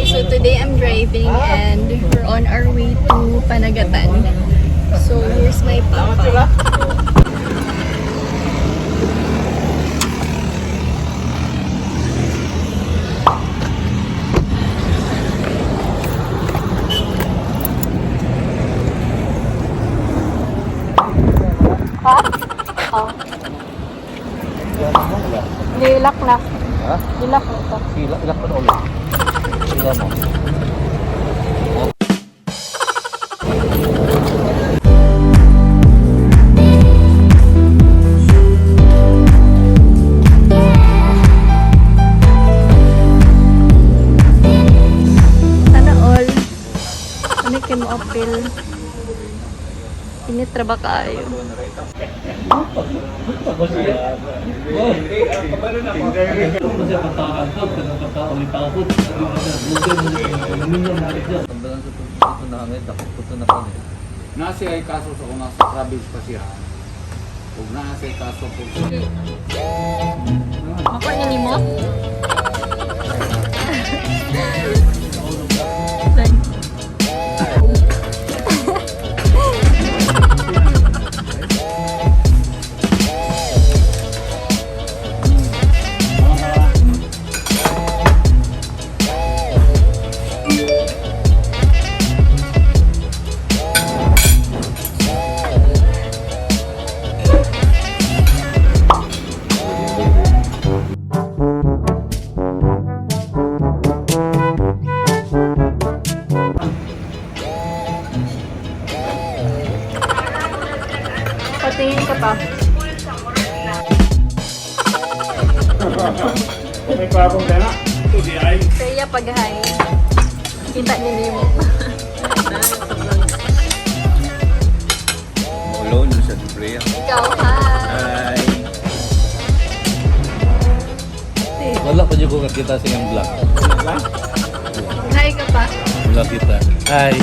So today I'm driving and we're on our way to Panagatan. So here's my papa. Nilak na. Ha? Nilak na ito. Ilak pa na ulit. Sila mo. Sana all. Ano kayo mo apil? Initraba kaayo. Nasi ay kaso sa kung nasa province pa siya. Kung nasa ay kaso po siya. Ako nini mo? Patingin ka pa. May kwabong dala. Ito di ay. Kaya pag-hi. Kita niyo mo. Alone sa Dublea. Ikaw, hi! Hi! Wala pa niyo kung kita sa iyong vlog. Hi ka pa. Wala kita. Hi!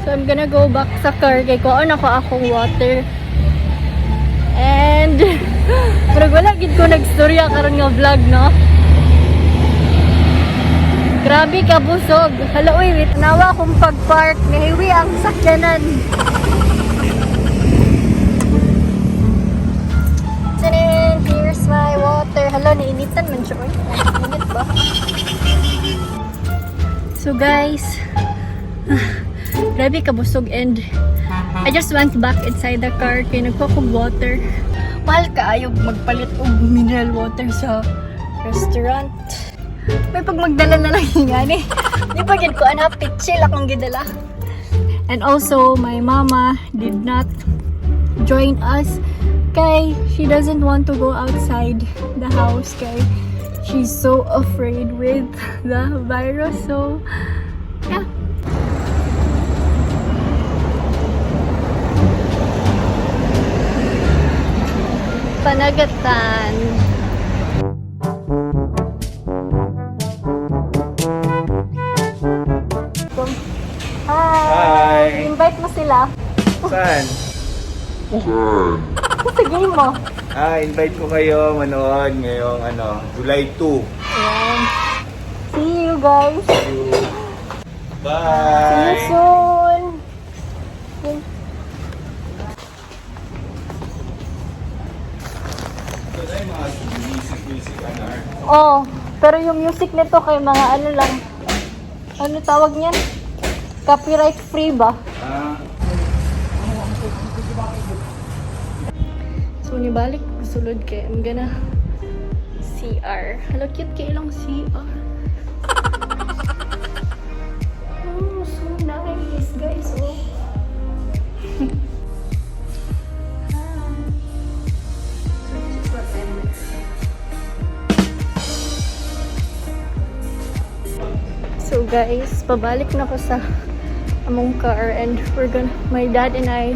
So I'm gonna go back sa car kay kuan ako akong water. And pero wala gid ko nagstorya karon nga vlog, no? Grabe ka busog. Hala uy, wait, nawa akong pag-park, nahiwi ang sakyanan. And here's my water. Hala, nainitan man siya. Init ba? So guys, grabe kabusog and I just went back inside the car kaya nagkuha kong water. Mahal ka ayaw magpalit og mineral water sa restaurant. May pag magdala na lang yung gani. Di pa gid ko ana pitchil akong gidala. And also my mama did not join us kay she doesn't want to go outside the house kay she's so afraid with the virus. So yeah. Panagatan. Hi! Invite mo sila. Saan? Sige mo. Invite ko kayo manood ngayong July 2. Ayan. See you guys. See you. See Bye! you soon. Ito na yung mga music Oh, pero yung music nito kay mga ano lang. Ano tawag niyan? Copyright free ba? So nibalik sulod kay I'm gonna CR. Hello, cute kay ilang CR. guys, pabalik na ko sa among car and my dad and I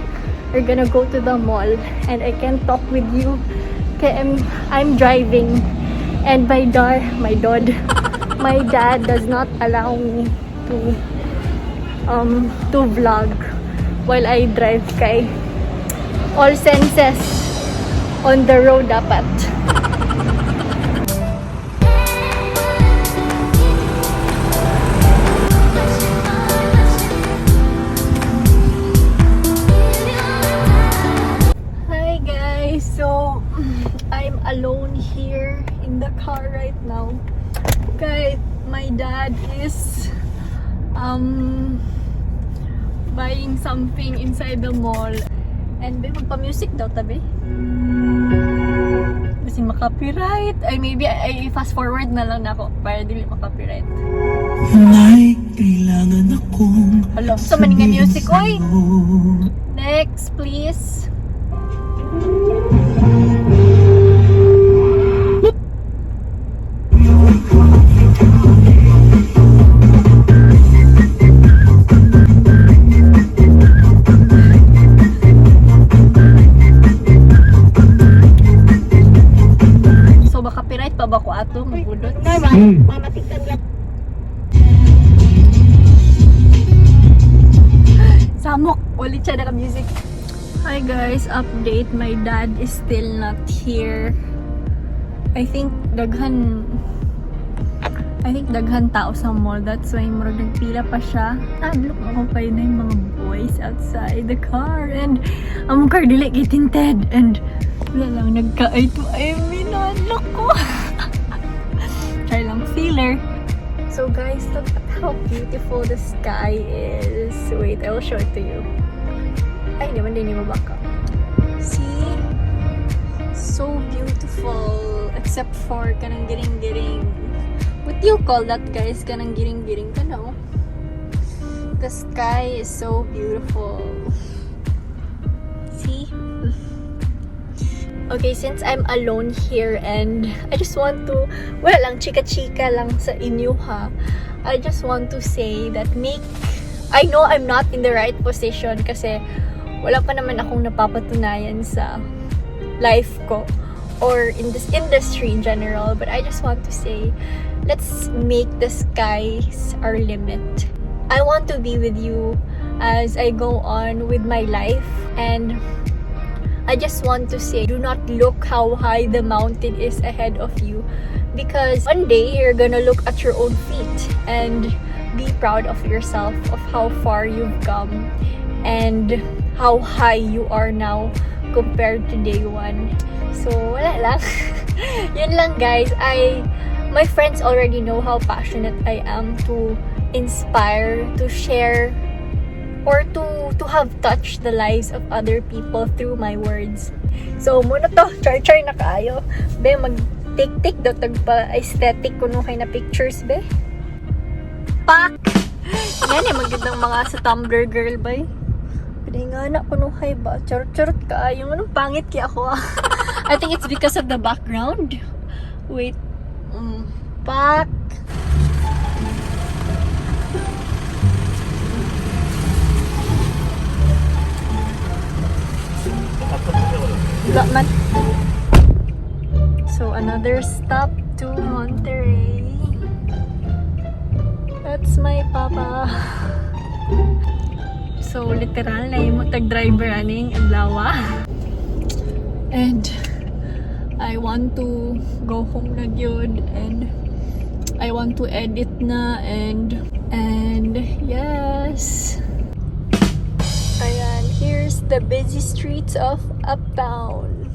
are gonna go to the mall and I can't talk with you kaya I'm driving and my dad does not allow me to vlog while I drive kay all senses on the road dapat. So, I'm alone here in the car right now. Okay, my dad is buying something inside the mall. And magpa-music daw tabi. Kasi makapiright. Ay, maybe I fast forward na lang ako para dili makapiright. May kailangan akong hello, so maning music, oy! Next, please. So baka copyright pa ba ko ato magudot? Samok, ulit siya na music. Hi guys, update. My dad is still not here. I think daghan tao sa mall. That's why murag nagpila pa siya. Look ako pa yun yung mga boys outside the car. And ang car dili gitinted. And wala lang nagka-ay to ay minadlock ko. Try lang feeler. So guys, look at how beautiful the sky is. Wait, I will show it to you. Ay, naman din yung baka. See? So beautiful. Except for kanang giring-giring. What do you call that, guys? Kanang giring-giring ka, no? The sky is so beautiful. See? Okay, since I'm alone here and I just want to, wala lang, chika-chika lang sa inyo, ha? I just want to say that I know I'm not in the right position kasi wala pa naman akong napapatunayan sa life ko or in this industry in general, but I just want to say, let's make the skies our limit. I want to be with you as I go on with my life, and I just want to say, do not look how high the mountain is ahead of you, because one day you're gonna look at your own feet and be proud of yourself, of how far you've come and how high you are now compared to day one. So, wala lang. Yun lang, guys. My friends already know how passionate I am to inspire, to share, or to have touched the lives of other people through my words. So, muna to. Char-char na kaayo. Be, mag-tik-tik daw tagpa-aesthetic kuno kay na pictures, be. Pak! Yan magandang mga sa Tumblr girl, bay. Pinahingana ko nung hay ba? Charot-charot ka. Yung anong pangit kaya ako. I think it's because of the background. Wait. Pak. Wala man. So, another stop to Monterey. That's my papa. So, literal na yung tag-driver aning adlaw. And I want to go home na gyud, and I want to edit na, and yes. Ayan, here's the busy streets of Uptown.